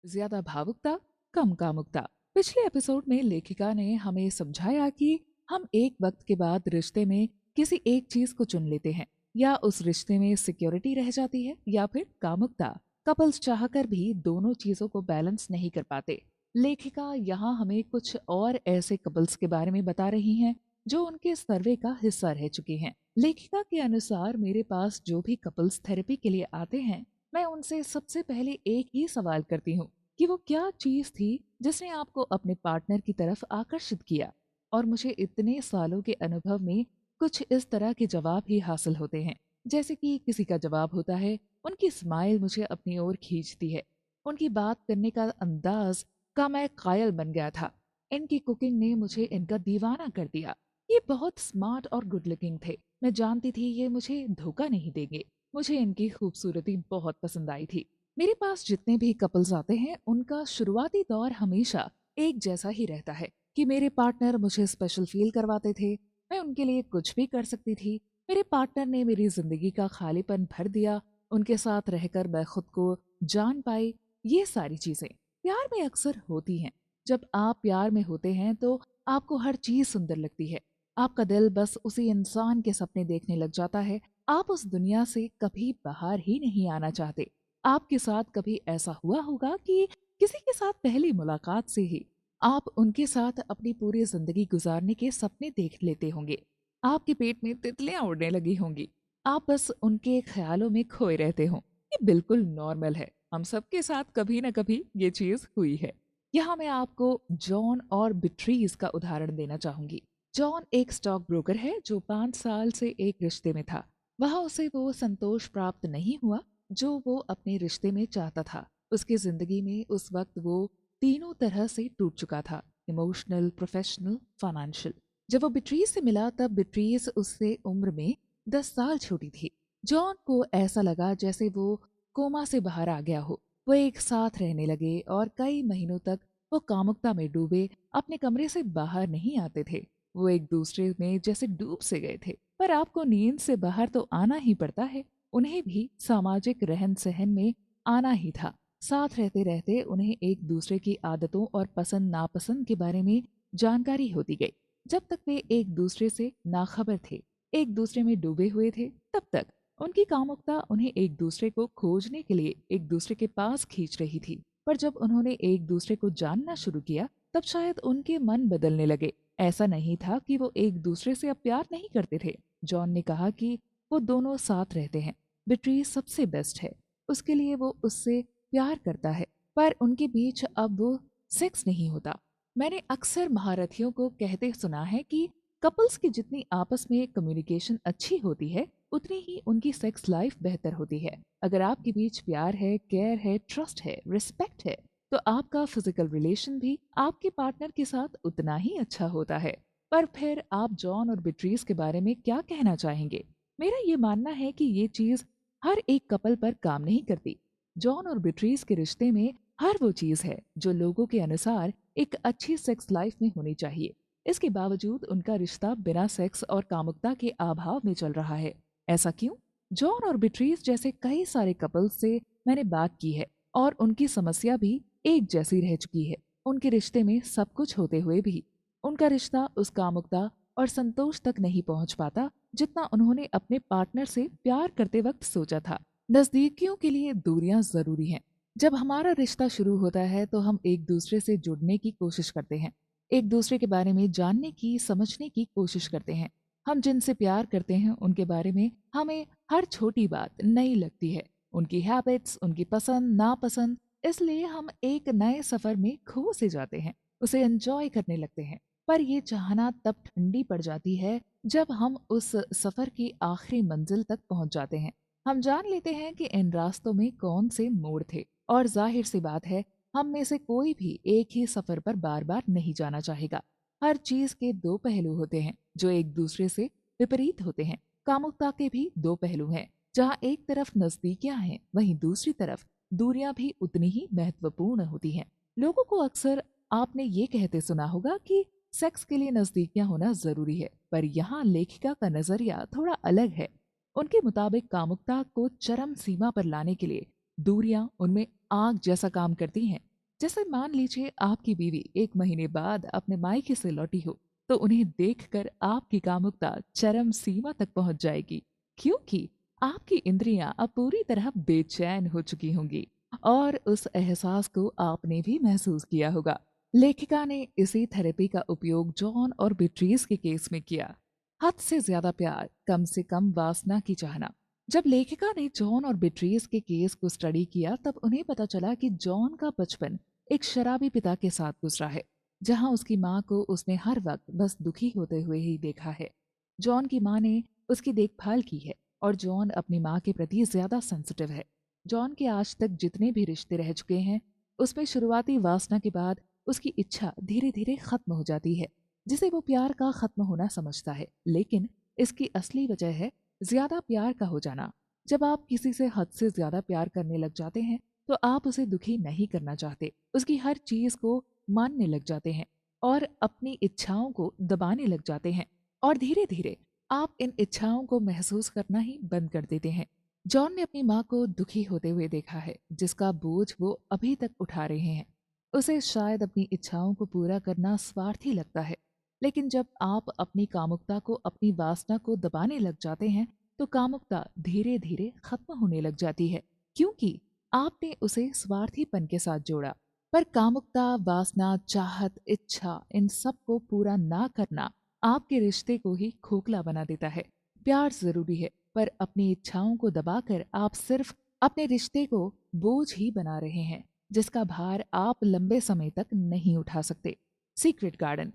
ज्यादा भावुकता, कम कामुकता। पिछले एपिसोड में लेखिका ने हमें समझाया कि हम एक वक्त के बाद रिश्ते में किसी एक चीज को चुन लेते हैं। या उस रिश्ते में सिक्योरिटी रह जाती है या फिर कामुकता। कपल्स चाहकर भी दोनों चीजों को बैलेंस नहीं कर पाते। लेखिका यहाँ हमें कुछ और ऐसे कपल्स के बारे में बता रही हैं जो उनके सर्वे का हिस्सा रह चुके हैं। लेखिका के अनुसार मेरे पास जो भी कपल्स थेरेपी के लिए आते हैं, मैं उनसे सबसे पहले एक ही सवाल करती हूँ कि वो क्या चीज थी जिसने आपको अपने पार्टनर की तरफ आकर्षित किया। और मुझे इतने सालों के अनुभव में कुछ इस तरह के जवाब ही हासिल होते हैं। जैसे कि किसी का जवाब होता है, उनकी स्माइल मुझे अपनी ओर खींचती है, उनकी बात करने का अंदाज का मैं कायल बन गया था, इनकी कुकिंग ने मुझे इनका दीवाना कर दिया, ये बहुत स्मार्ट और गुड लुकिंग थे, मैं जानती थी ये मुझे धोखा नहीं देंगे, मुझे इनकी खूबसूरती बहुत पसंद आई थी। मेरे पास जितने भी कपल्स आते हैं उनका शुरुआती दौर हमेशा एक जैसा ही रहता है कि मेरे पार्टनर मुझे स्पेशल फील करवाते थे, मैं उनके लिए कुछ भी कर सकती थी, मेरे पार्टनर ने मेरी जिंदगी का खालीपन भर दिया, उनके साथ रहकर मैं खुद को जान पाई। ये सारी चीजें प्यार में अक्सर होती हैं। जब आप प्यार में होते हैं तो आपको हर चीज सुंदर लगती है, आपका दिल बस उसी इंसान के सपने देखने लग जाता है, आप उस दुनिया से कभी बाहर ही नहीं आना चाहते। आपके साथ कभी ऐसा हुआ होगा कि किसी के साथ पहली मुलाकात से ही आप उनके साथ अपनी पूरी जिंदगी गुजारने के सपने देख लेते होंगे, आपके पेट में तितलियां उड़ने लगी होंगी, आप बस उनके ख्यालों में खोए रहते हो। ये बिल्कुल नॉर्मल है, हम सबके साथ कभी ना कभी ये चीज हुई है। यहाँ मैं आपको जॉन और बिट्रीज का उदाहरण देना चाहूंगी। जॉन एक स्टॉक ब्रोकर है जो 5 साल से एक रिश्ते में था। वहां उसे वो संतोष प्राप्त नहीं हुआ जो वो अपने रिश्ते में चाहता था। उसकी जिंदगी में उस वक्त वो तीनों तरह से टूट चुका था, इमोशनल, प्रोफेशनल, फाइनेंशियल। जब वो बिट्रीज से मिला तब बिट्रीज उससे उम्र में 10 साल छोटी थी। जॉन को ऐसा लगा जैसे वो कोमा से बाहर आ गया हो। वो एक साथ रहने लगे और कई महीनों तक वो कामुकता में डूबे, अपने कमरे से बाहर नहीं आते थे। वो एक दूसरे में जैसे डूब से गए थे। पर आपको नींद से बाहर तो आना ही पड़ता है, उन्हें भी सामाजिक रहन सहन में आना ही था। साथ रहते रहते उन्हें एक दूसरे की आदतों और पसंद नापसंद के बारे में जानकारी होती गई। जब तक वे एक दूसरे से नाखबर थे, एक दूसरे में डूबे हुए थे, तब तक उनकी कामुकता उन्हें एक दूसरे को खोजने के लिए एक दूसरे के पास खींच रही थी। पर जब उन्होंने एक दूसरे को जानना शुरू किया तब शायद उनके मन बदलने लगे। ऐसा नहीं था कि वो एक दूसरे से अब प्यार नहीं करते थे। जॉन ने कहा कि वो दोनों साथ रहते हैं, बिट्री सबसे बेस्ट है, उसके लिए वो उससे प्यार करता है, पर उनके बीच अब वो सेक्स नहीं होता। मैंने अक्सर महारथियों को कहते सुना है कि कपल्स की जितनी आपस में कम्युनिकेशन अच्छी होती है उतनी ही उनकी सेक्स लाइफ बेहतर होती है। अगर आपके बीच प्यार है, केयर है, ट्रस्ट है, रिस्पेक्ट है, तो आपका फिजिकल रिलेशन भी आपके पार्टनर के साथ उतना ही अच्छा होता है। पर फिर आप जॉन और बिट्रीज के बारे में क्या कहना चाहेंगे? मेरा ये मानना है कि ये चीज हर एक कपल पर काम नहीं करती। जॉन और बिट्रीज के रिश्ते में हर वो चीज है जो लोगों के अनुसार एक अच्छी सेक्स लाइफ में होनी चाहिए। इसके बावजूद उनका रिश्ता बिना सेक्स और कामुकता के अभाव में चल रहा है। ऐसा क्यों? जॉन और बिट्रीज जैसे कई सारे कपल्स से मैंने बात की है और उनकी समस्या भी एक जैसी रह चुकी है। उनके रिश्ते में सब कुछ होते हुए भी उनका रिश्ता उस कामुकता और संतोष तक नहीं पहुंच पाता जितना उन्होंने अपने पार्टनर से प्यार करते वक्त सोचा था। नजदीकियों के लिए दूरियां जरूरी हैं। जब हमारा रिश्ता शुरू होता है तो हम एक दूसरे से जुड़ने की कोशिश करते हैं, एक दूसरे के बारे में जानने की, समझने की कोशिश करते हैं। हम जिनसे प्यार करते हैं उनके बारे में हमें हर छोटी बात नई लगती है, उनकी हैबिट्स, उनकी पसंद नापसंद। इसलिए हम एक नए सफर में खो से जाते हैं, उसे एंजॉय करने लगते हैं। पर ये चाहना तब ठंडी पड़ जाती है जब हम उस सफर की आखिरी मंजिल तक पहुंच जाते हैं। हम जान लेते हैं कि इन रास्तों में कौन से मोड़ थे, और जाहिर सी बात है हम में से कोई भी एक ही सफर पर बार बार नहीं जाना चाहेगा। हर चीज के दो पहलू होते हैं जो एक दूसरे से विपरीत होते हैं। कामुकता के भी दो पहलू हैं, जहाँ एक तरफ नजदीकियां हैं वहीं दूसरी तरफ दूरियां भी उतनी ही महत्वपूर्ण होती हैं। लोगों को अक्सर आपने ये कहते सुना होगा कि सेक्स के लिए नजदीकियां होना जरूरी है, पर यहाँ लेखिका का नजरिया थोड़ा अलग है। उनके मुताबिक कामुकता को चरम सीमा पर लाने के लिए दूरियां उनमें आग जैसा काम करती हैं। जैसे मान लीजिए आपकी बीवी 1 महीने बाद अपने मायके से लौटी हो, तो उन्हें देखकर आपकी कामुकता चरम सीमा तक पहुंच जाएगी, क्योंकि आपकी इंद्रियां अब पूरी तरह बेचैन हो चुकी होंगी और उस एहसास को आपने भी महसूस किया होगा। लेखिका ने इसी थेरेपी का उपयोग जॉन और बिट्रीज के केस में किया। हद से ज्यादा प्यार, कम से कम वासना की चाहना। जब लेखिका ने जॉन और बिट्रीज के केस को स्टडी किया, तब उन्हें पता चला कि जॉन का बचपन एक शराबी पिता के साथ गुजरा है, जहां उसकी माँ को उसने हर वक्त बस दुखी होते हुए ही देखा है। जॉन की माँ ने उसकी देखभाल की है और जॉन अपनी माँ के प्रति ज्यादा सेंसिटिव है। जॉन के आज तक जितने भी रिश्ते रह चुके हैं, उसमें शुरुआती वासना के बाद उसकी इच्छा धीरे धीरे खत्म हो जाती है, जिसे वो प्यार का खत्म होना समझता है। लेकिन इसकी असली वजह है ज्यादा प्यार का हो जाना। जब आप किसी से हद से ज्यादा प्यार करने लग जाते हैं, तो आप उसे दुखी नहीं करना चाहते, उसकी हर चीज को मानने लग जाते हैं और अपनी इच्छाओं को दबाने लग जाते हैं, और धीरे धीरे आप इन इच्छाओं को महसूस करना ही बंद कर देते हैं। जॉन ने अपनी माँ को दुखी होते हुए देखा है, जिसका बोझ वो अभी तक उठा रहे हैं। उसे शायद अपनी इच्छाओं को पूरा करना स्वार्थी लगता है, लेकिन जब आप अपनी कामुकता को, अपनी वासना को दबाने लग जाते हैं, तो कामुकता धीरे धीरे खत्म होने लग जाती है, क्योंकि आपने उसे स्वार्थीपन के साथ जोड़ा। पर कामुकता, वासना, चाहत, इच्छा, इन सब को पूरा ना करना आपके रिश्ते को ही खोखला बना देता है। प्यार जरूरी है, पर अपनी इच्छाओं को दबाकर आप सिर्फ अपने रिश्ते को बोझ ही बना रहे हैं, जिसका भार आप लंबे समय तक नहीं उठा सकते। Secret garden.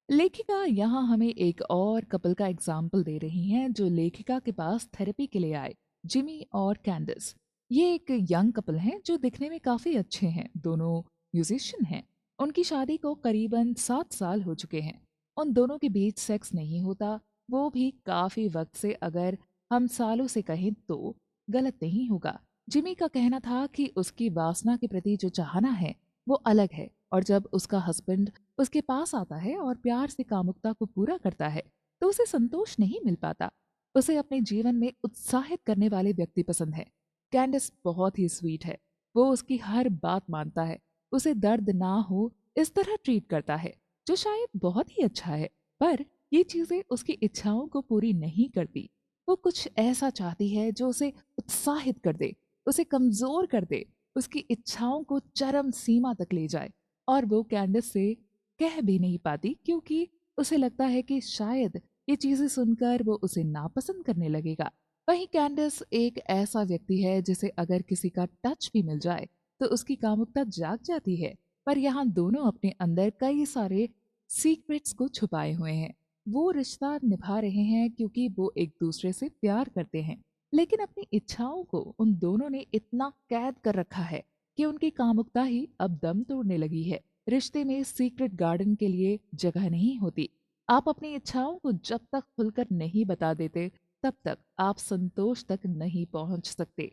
लेखिका यहाँ हमें एक और कपल का एग्जाम्पल दे रही हैं, जो लेखिका के पास थेरेपी के लिए आए, जिमी और कैंडिस। ये एक यंग कपल हैं जो दिखने में काफी अच्छे हैं, दोनों म्यूजिशियन हैं। उनकी शादी को करीबन 7 साल हो चुके हैं। उन दोनों के बीच सेक्स नहीं होता, वो भी काफी वक्त से। अगर हम सालों से कहें तो गलत नहीं होगा। जिमी का कहना था कि उसकी वासना के प्रति जो चाहना है वो अलग है, और जब उसका हस्बैंड उसके पास आता है और प्यार से कामुकता को पूरा करता है, तो उसे संतोष नहीं मिल पाता। उसे अपने जीवन में उत्साहित करने वाले व्यक्ति पसंद है। कैंडिस बहुत ही स्वीट है, वो उसकी हर बात मानता है, उसे दर्द ना हो इस तरह ट्रीट करता है, जो शायद बहुत ही अच्छा है। पर ये चीजें उसकी इच्छाओं को पूरी नहीं करती। वो कुछ ऐसा चाहती है जो उसे उत्साहित कर दे, उसे कमजोर कर दे, उसकी इच्छाओं को चरम सीमा तक ले जाए। और वो कैंडिस से कह भी नहीं पाती, क्योंकि उसे लगता है कि शायद ये चीजें सुनकर वो उसे नापसंद करने लगेगा। वहीं कैंडिस एक ऐसा व्यक्ति है जिसे अगर किसी का टच भी मिल जाए तो उसकी कामुकता जाग जाती है। पर यहाँ दोनों अपने अंदर कई सारे सीक्रेट्स को छुपाए हुए हैं। वो रिश्ता निभा रहे हैं क्योंकि वो एक दूसरे से प्यार करते हैं, लेकिन अपनी इच्छाओं को उन दोनों ने इतना कैद कर रखा है कि उनकी कामुकता ही अब दम तोड़ने लगी है। रिश्ते में सीक्रेट गार्डन के लिए जगह नहीं होती। आप अपनी इच्छाओं को जब तक खुलकर नहीं बता देते, तब तक आप संतोष तक नहीं पहुंच सकते।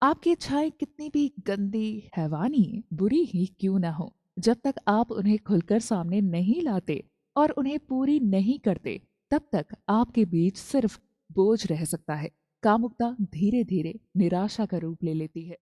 आपकी इच्छाएं कितनी भी गंदी, हैवानी, बुरी ही क्यों ना हो, जब तक आप उन्हें खुलकर सामने नहीं लाते और उन्हें पूरी नहीं करते, तब तक आपके बीच सिर्फ बोझ रह सकता है। कामुकता धीरे धीरे निराशा का रूप ले लेती है।